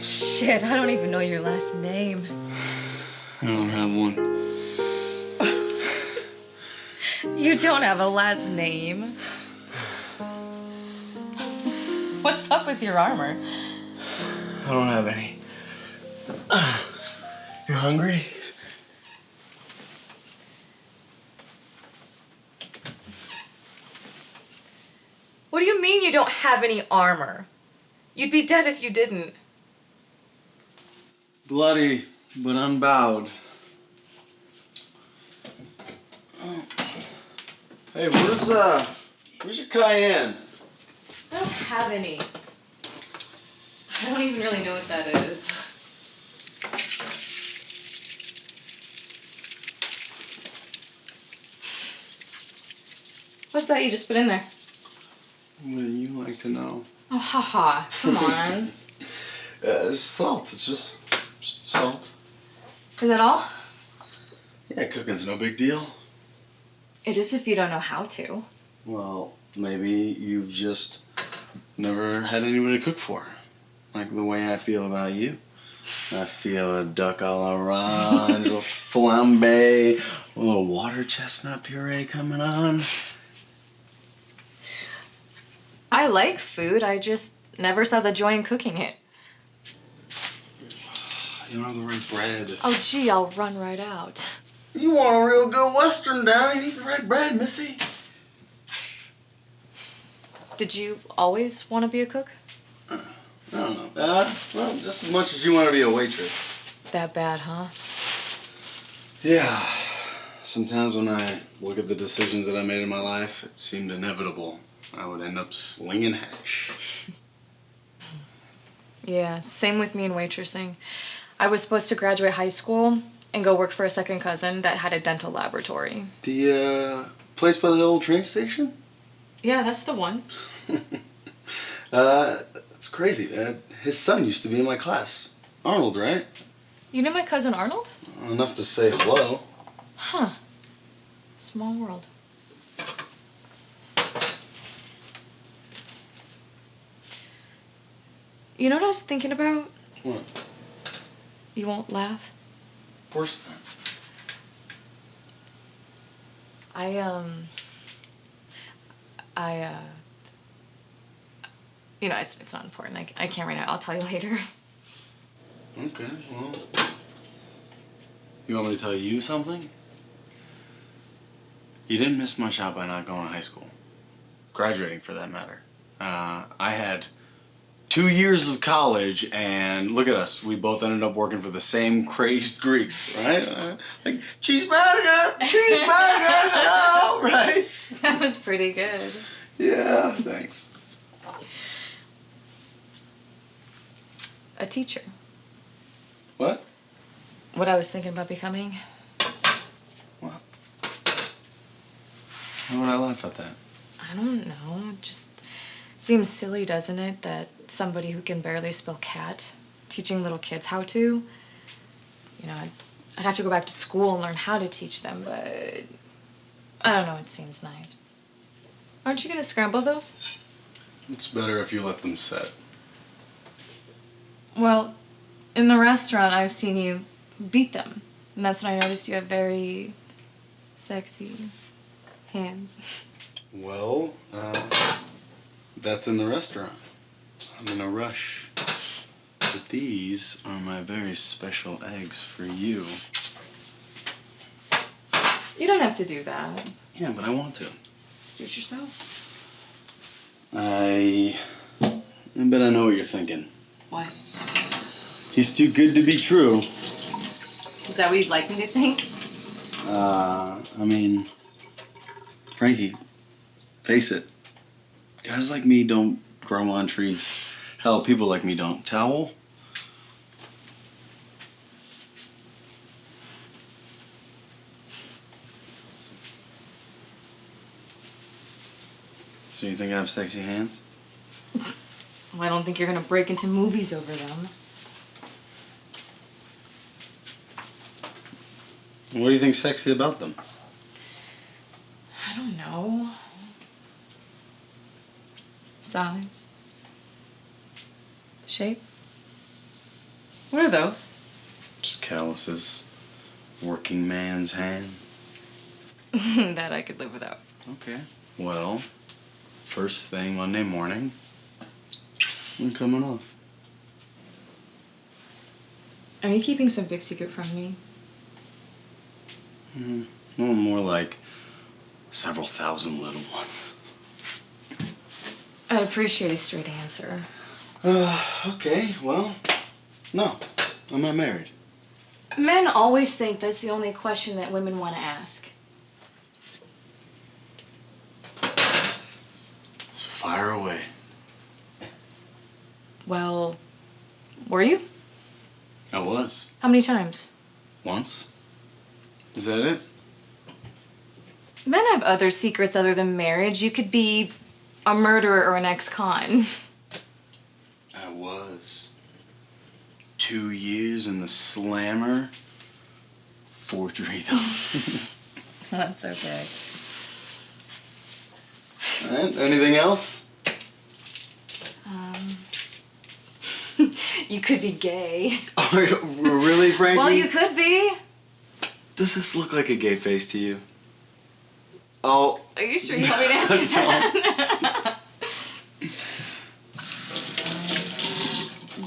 Shit, I don't even know your last name. I don't have one. You don't have a last name. What's up with your armor? I don't have any. You hungry? What do you mean you don't have any armor? You'd be dead if you didn't. Bloody, but unbowed. Hey, where's your cayenne? I don't have any. I don't even really know what that is. What's that you just put in there? Wouldn't you like to know? Oh, haha. Come on. It's salt. It's just salt. Is that all? Yeah, cooking's no big deal. It is if you don't know how to. Well, maybe you've just never had anybody to cook for. Like the way I feel about you. I feel a duck a l'orange, a flambe, a little water chestnut puree coming on. I like food, I just never saw the joy in cooking it. You don't have the right bread. Oh, gee, I'll run right out. You want a real good Western down, you need the right bread, missy. Did you always want to be a cook? I don't know. Well, just as much as you want to be a waitress. That bad, huh? Yeah. Sometimes when I look at the decisions that I made in my life, it seemed inevitable. I would end up slinging hash. Yeah, same with me in waitressing. I was supposed to graduate high school and go work for a second cousin that had a dental laboratory. The, place by the old train station? Yeah, that's the one. It's crazy. His son used to be in my class. Arnold, right? You know my cousin Arnold? Enough to say hello. Huh. Small world. You know what I was thinking about? What? You won't laugh? Of course not. You know, it's not important. I can't right now. I'll tell you later. Okay, well. You want me to tell you something? You didn't miss much out by not going to high school. Graduating, for that matter. I had 2 years of college, and look at us. We both ended up working for the same crazed Greeks, right? Like, cheeseburger, hello, right? That was pretty good. Yeah, thanks. A teacher. What? What I was thinking about becoming. What? Why would I laugh at that? I don't know. It just seems silly, doesn't it? That somebody who can barely spell cat teaching little kids how to. You know, I'd have to go back to school and learn how to teach them, but I don't know, it seems nice. Aren't you gonna scramble those? It's better if you let them set. Well, in the restaurant, I've seen you beat them. And that's when I noticed you have very sexy hands. Well, that's in the restaurant. I'm in a rush. But these are my very special eggs for you. You don't have to do that. Yeah, but I want to. Suit yourself. I bet I know what you're thinking. What? He's too good to be true. Is that what you'd like me to think? I mean, Frankie, face it. Guys like me don't grow on trees. Hell, people like me don't. Towel? So you think I have sexy hands? Well, I don't think you're gonna break into movies over them. What do you think's sexy about them? I don't know. Size? Shape? What are those? Just calluses. Working man's hand. That I could live without. Okay. Well, first thing Monday morning, I'm coming off. Are you keeping some big secret from me? Well, more like several thousand little ones. I'd appreciate a straight answer. Okay, well, no, I'm not married. Men always think that's the only question that women want to ask. So fire away. Well, were you? I was. How many times? Once. Is that it? Men have other secrets other than marriage. You could be a murderer or an ex-con. I was. 2 years in the slammer. Forgery, though. That's okay. All right, anything else? You could be gay. Oh, really, Frankie? Well, you could be. Does this look like a gay face to you? Oh. Are you sure you want me to answer that?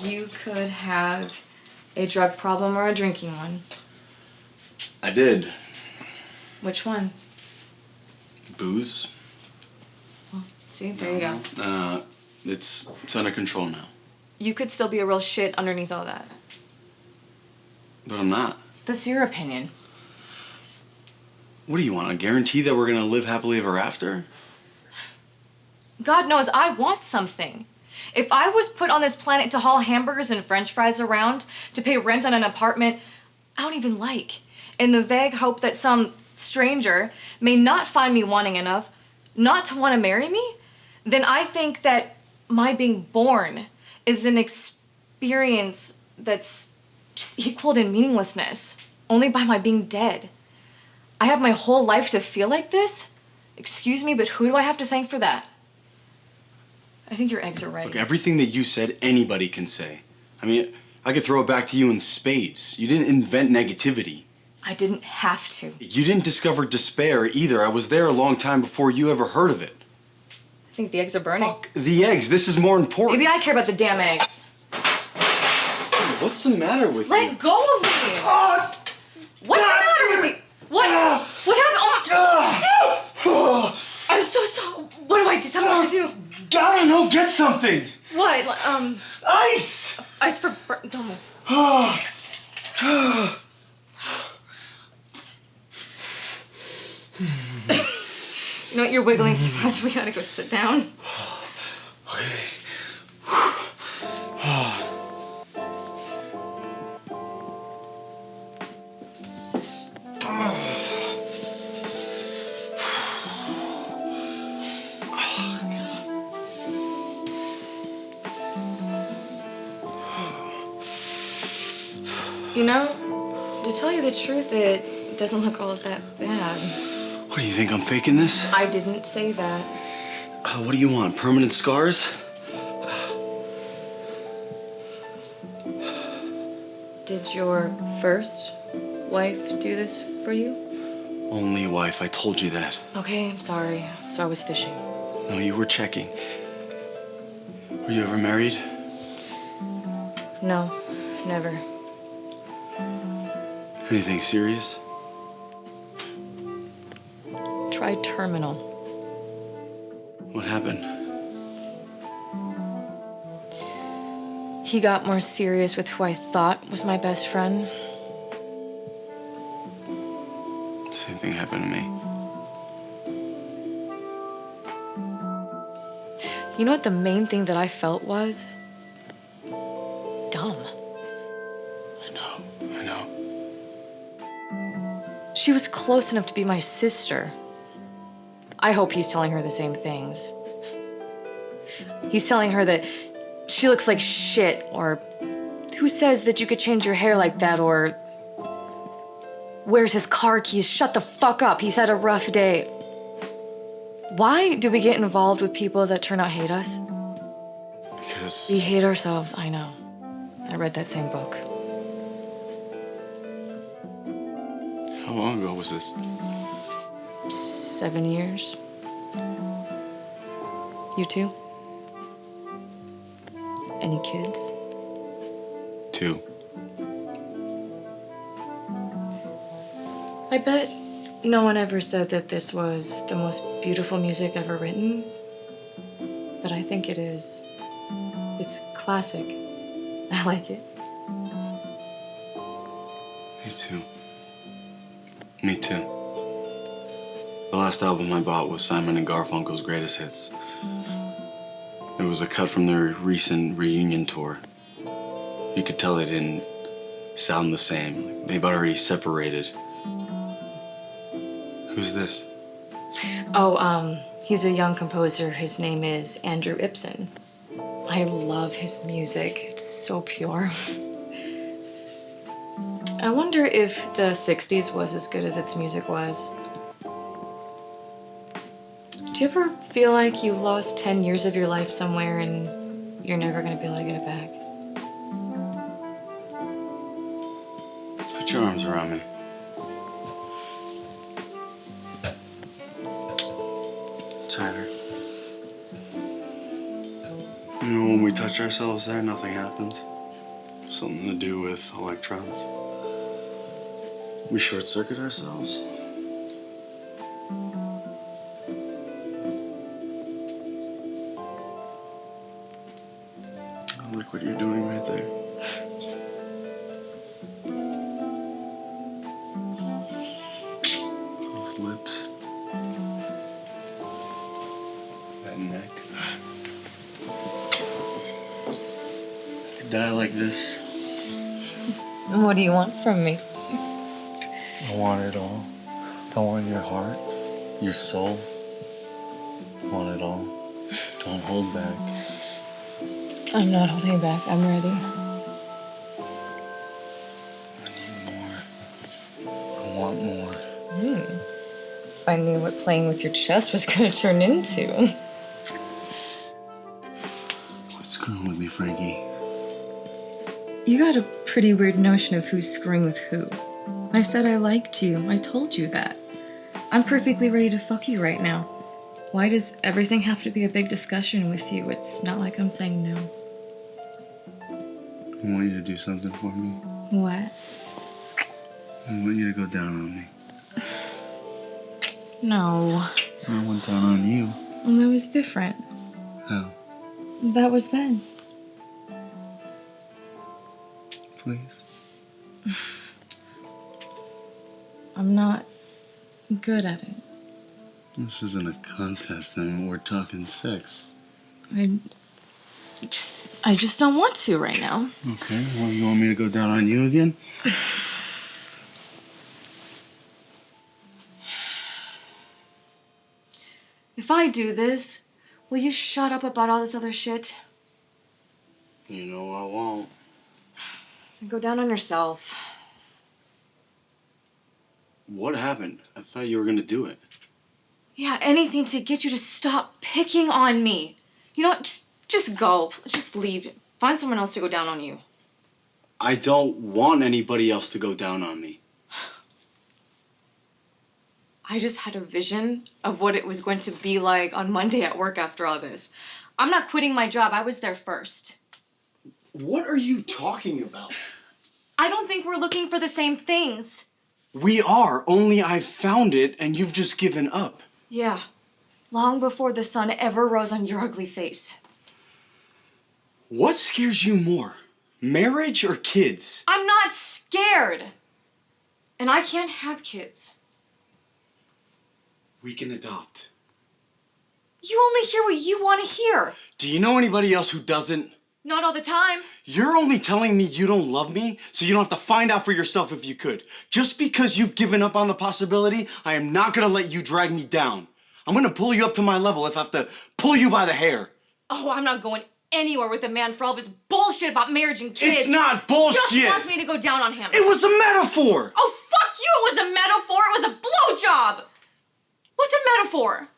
You could have a drug problem or a drinking one. I did. Which one? Booze. Well, see, there you go. It's under control now. You could still be a real shit underneath all that. But I'm not. That's your opinion. What do you want? A guarantee that we're gonna live happily ever after? God knows I want something. If I was put on this planet to haul hamburgers and french fries around, to pay rent on an apartment I don't even like, in the vague hope that some stranger may not find me wanting enough not to want to marry me, then I think that my being born is an experience that's just equaled in meaninglessness only by my being dead. I have my whole life to feel like this? Excuse me, but who do I have to thank for that? I think your eggs are ready. Look, everything that you said, anybody can say. I mean, I could throw it back to you in spades. You didn't invent negativity. I didn't have to. You didn't discover despair either. I was there a long time before you ever heard of it. I think the eggs are burning. Fuck the eggs. This is more important. Maybe I care about the damn eggs. What's the matter with you? Let go of me! What's the matter with me? What? What happened? Oh, shit! I'm so sorry. What do I do? Tell me what to do. Gotta know, get something. What? Ice. Ice for don't move. You know what? You're wiggling too much. We gotta go sit down. Okay. You know, to tell you the truth, it doesn't look all that bad. What do you think? I'm faking this? I didn't say that. What do you want? Permanent scars? Did your first wife do this for you? Only wife. I told you that. Okay, I'm sorry. So I was fishing. No, you were checking. Were you ever married? No, never. Anything serious? Try terminal. What happened? He got more serious with who I thought was my best friend. Same thing happened to me. You know what the main thing that I felt was? Dumb. I know. She was close enough to be my sister. I hope he's telling her the same things. He's telling her that she looks like shit, or who says that you could change your hair like that, or where's his car keys? Shut the fuck up, he's had a rough day. Why do we get involved with people that turn out hate us? Because... We hate ourselves, I know. I read that same book. How long ago was this? 7 years. You too? Any kids? 2. I bet no one ever said that this was the most beautiful music ever written, but I think it is. It's classic. I like it. Me too. Me too. The last album I bought was Simon and Garfunkel's Greatest Hits. It was a cut from their recent reunion tour. You could tell they didn't sound the same. They've already separated. Who's this? Oh, he's a young composer. His name is Andrew Ibsen. I love his music. It's so pure. I wonder if the 60s was as good as its music was. Do you ever feel like you lost 10 years of your life somewhere and you're never gonna be able to get it back? Put your arms around me. Tighter. You know, when we touch ourselves there, nothing happens. Something to do with electrons. We short circuit ourselves. I like what you're doing right there. Those lips. That neck. I could die like this. What do you want from me? I want it all. I want your heart, your soul. I want it all. Don't hold back. I'm not holding back. I'm ready. I need more. I want more. If I knew what playing with your chest was gonna turn into. Quit screwing with me, Frankie. You got a pretty weird notion of who's screwing with who. I said I liked you. I told you that. I'm perfectly ready to fuck you right now. Why does everything have to be a big discussion with you? It's not like I'm saying no. I want you to do something for me. What? I want you to go down on me. No. I went down on you. That was different. How? That was then. Please? I'm not good at it. This isn't a contest. I mean, we're talking sex. I just don't want to right now. Okay, well, you want me to go down on you again? If I do this, will you shut up about all this other shit? You know I won't. Then go down on yourself. What happened? I thought you were gonna do it. Yeah, anything to get you to stop picking on me. You know what? Just go. Just leave. Find someone else to go down on you. I don't want anybody else to go down on me. I just had a vision of what it was going to be like on Monday at work after all this. I'm not quitting my job. I was there first. What are you talking about? I don't think we're looking for the same things. We are, only I found it and you've just given up. Yeah, long before the sun ever rose on your ugly face. What scares you more, marriage or kids? I'm not scared. And I can't have kids. We can adopt. You only hear what you want to hear. Do you know anybody else who doesn't? Not all the time. You're only telling me you don't love me, so you don't have to find out for yourself if you could. Just because you've given up on the possibility, I am not gonna let you drag me down. I'm gonna pull you up to my level if I have to pull you by the hair. Oh, I'm not going anywhere with a man for all of his bullshit about marriage and kids. It's not bullshit! Just wants me to go down on him. It was a metaphor! Oh, fuck you! It was a metaphor! It was a blowjob! What's a metaphor?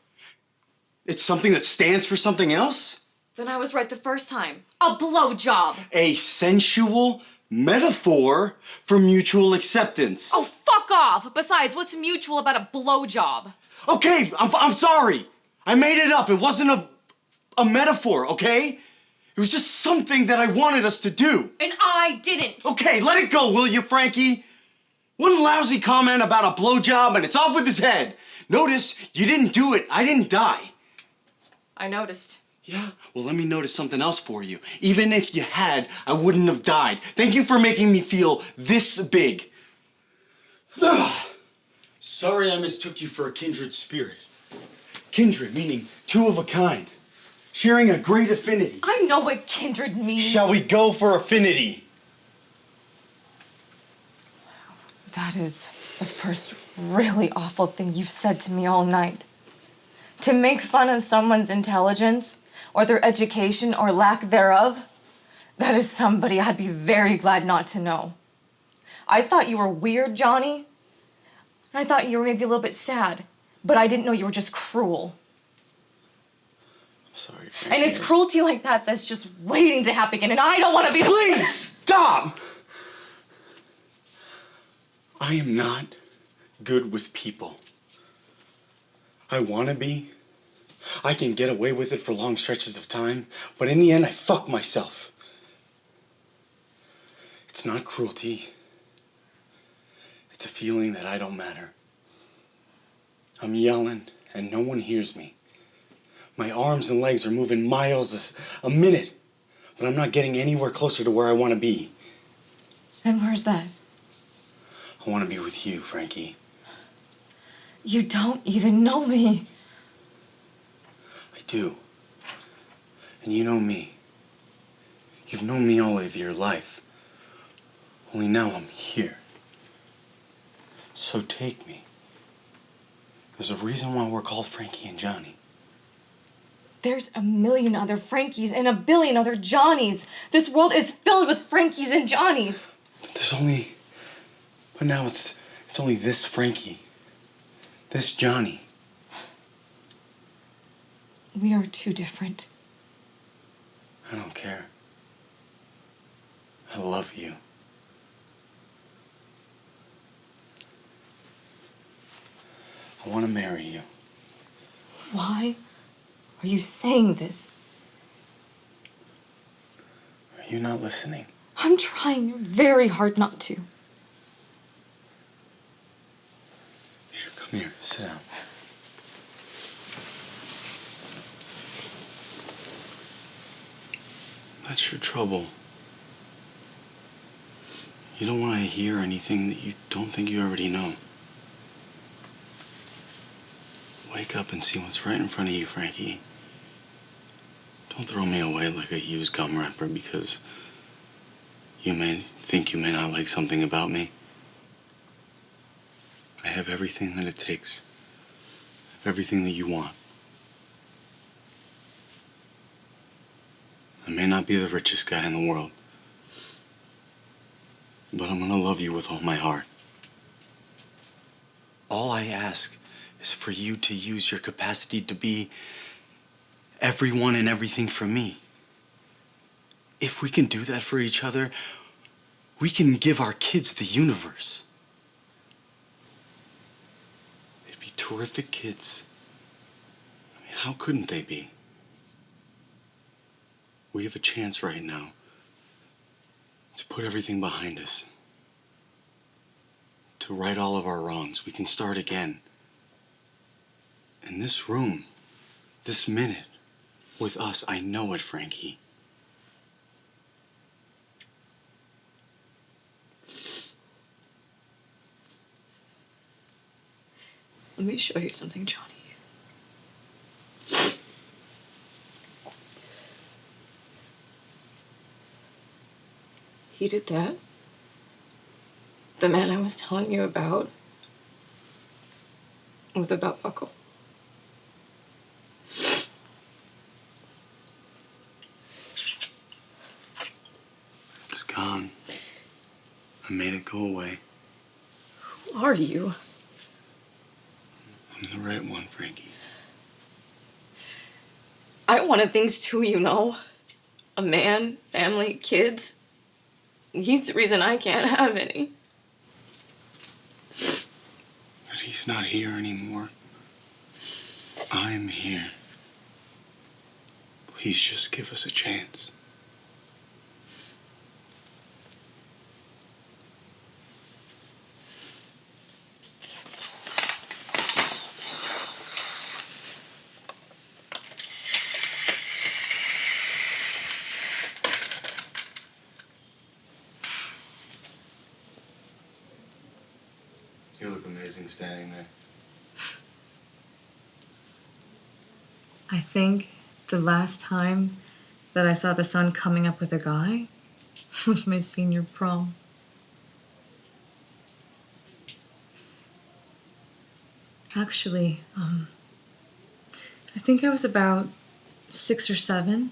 It's something that stands for something else? Then I was right the first time. A blowjob. A sensual metaphor for mutual acceptance. Oh, fuck off. Besides, what's mutual about a blowjob? Okay, I'm sorry. I made it up. It wasn't a metaphor, okay? It was just something that I wanted us to do. And I didn't. Okay, let it go, will you, Frankie? One lousy comment about a blowjob and it's off with his head. Notice you didn't do it. I didn't die. I noticed. Yeah? Well, let me notice something else for you. Even if you had, I wouldn't have died. Thank you for making me feel this big. Sorry I mistook you for a kindred spirit. Kindred meaning two of a kind. Sharing a great affinity. I know what kindred means. Shall we go for affinity? That is the first really awful thing you've said to me all night. To make fun of someone's intelligence, or their education, or lack thereof, that is somebody I'd be very glad not to know. I thought you were weird, Johnny. I thought you were maybe a little bit sad, but I didn't know you were just cruel. Sorry, Frankie. And it's cruelty like that that's just waiting to happen again, and I don't want to be— Please stop! I am not good with people. I want to be. I can get away with it for long stretches of time, but in the end, I fuck myself. It's not cruelty. It's a feeling that I don't matter. I'm yelling, and no one hears me. My arms and legs are moving miles a minute, but I'm not getting anywhere closer to where I want to be. And where's that? I want to be with you, Frankie. You don't even know me. I do. And you know me. You've known me all of your life. Only now I'm here. So take me. There's a reason why we're called Frankie and Johnny. There's a million other Frankies and a billion other Johnnies. This world is filled with Frankies and Johnnies. But now it's only this Frankie. This Johnny. We are too different. I don't care. I love you. I want to marry you. Why are you saying this? Are you not listening? I'm trying very hard not to. Here, come here. Sit down. That's your trouble. You don't want to hear anything that you don't think you already know. Wake up and see what's right in front of you, Frankie. Don't throw me away like a used gum wrapper because you may think you may not like something about me. I have everything that it takes. Everything that you want. I may not be the richest guy in the world, but I'm gonna love you with all my heart. All I ask is for you to use your capacity to be everyone and everything for me. If we can do that for each other, we can give our kids the universe. They'd be terrific kids. I mean, how couldn't they be? We have a chance right now to put everything behind us, to right all of our wrongs. We can start again. In this room, this minute, with us, I know it, Frankie. Let me show you something, Johnny. He did that. The man I was telling you about with the belt buckle. It's gone. I made it go away. Who are you? I'm the right one, Frankie. I wanted things too, you know. A man, family, kids. He's the reason I can't have any. But he's not here anymore. I'm here. Please just give us a chance. You look amazing standing there. I think the last time that I saw the sun coming up with a guy was my senior prom. Actually, I think I was about 6 or 7.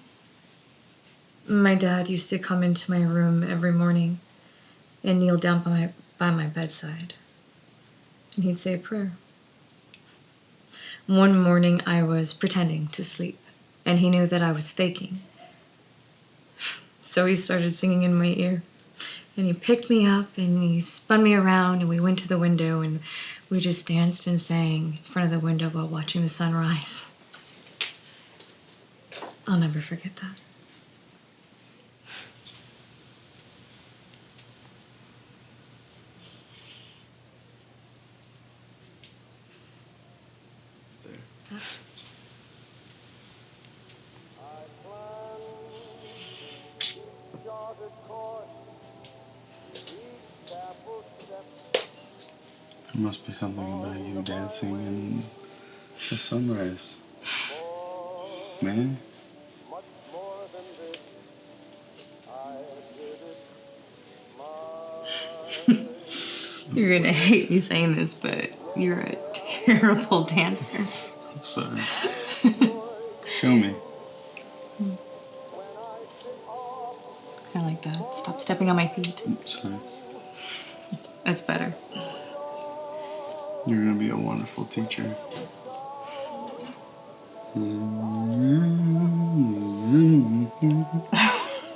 My dad used to come into my room every morning and kneel down by my bedside. And he'd say a prayer. One morning I was pretending to sleep, and he knew that I was faking. So he started singing in my ear. And he picked me up and he spun me around and we went to the window and we just danced and sang in front of the window while watching the sunrise. I'll never forget that. There. There must be something about you dancing in the sunrise. Man. You're gonna hate me saying this, but you're a terrible dancer. I'm sorry. Show me. I like that. Stop stepping on my feet. Sorry. That's better. You're gonna be a wonderful teacher.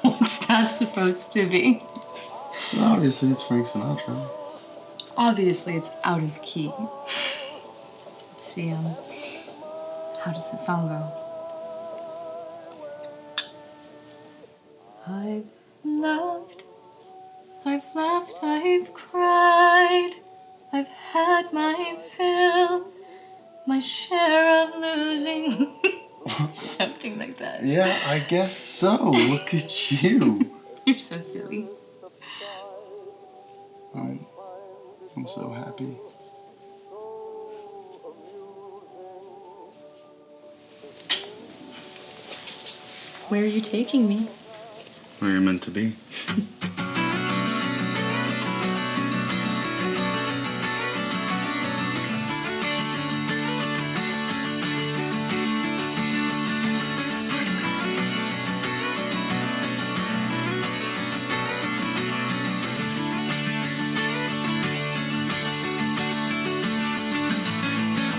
What's that supposed to be? Obviously, it's Frank Sinatra. Obviously, it's out of key. Let's see, how does the song go? I've loved, I've laughed, I've cried, I've had my fill, my share of losing. Something like that. Yeah, I guess so. Look at you. You're so silly. I'm so happy. Where are you taking me? Where you're meant to be.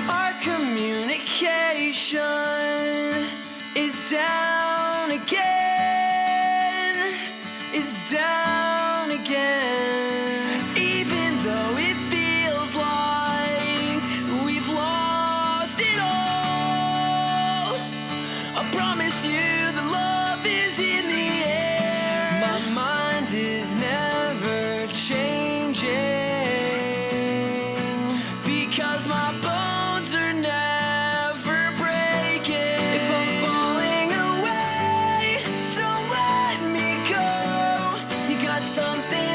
Our communication is down again, is down again. Even though it feels like we've lost it all, I promise you the love is in the air. My mind is never changing because my bones are never breaking. If I'm falling away, don't let me go. You got something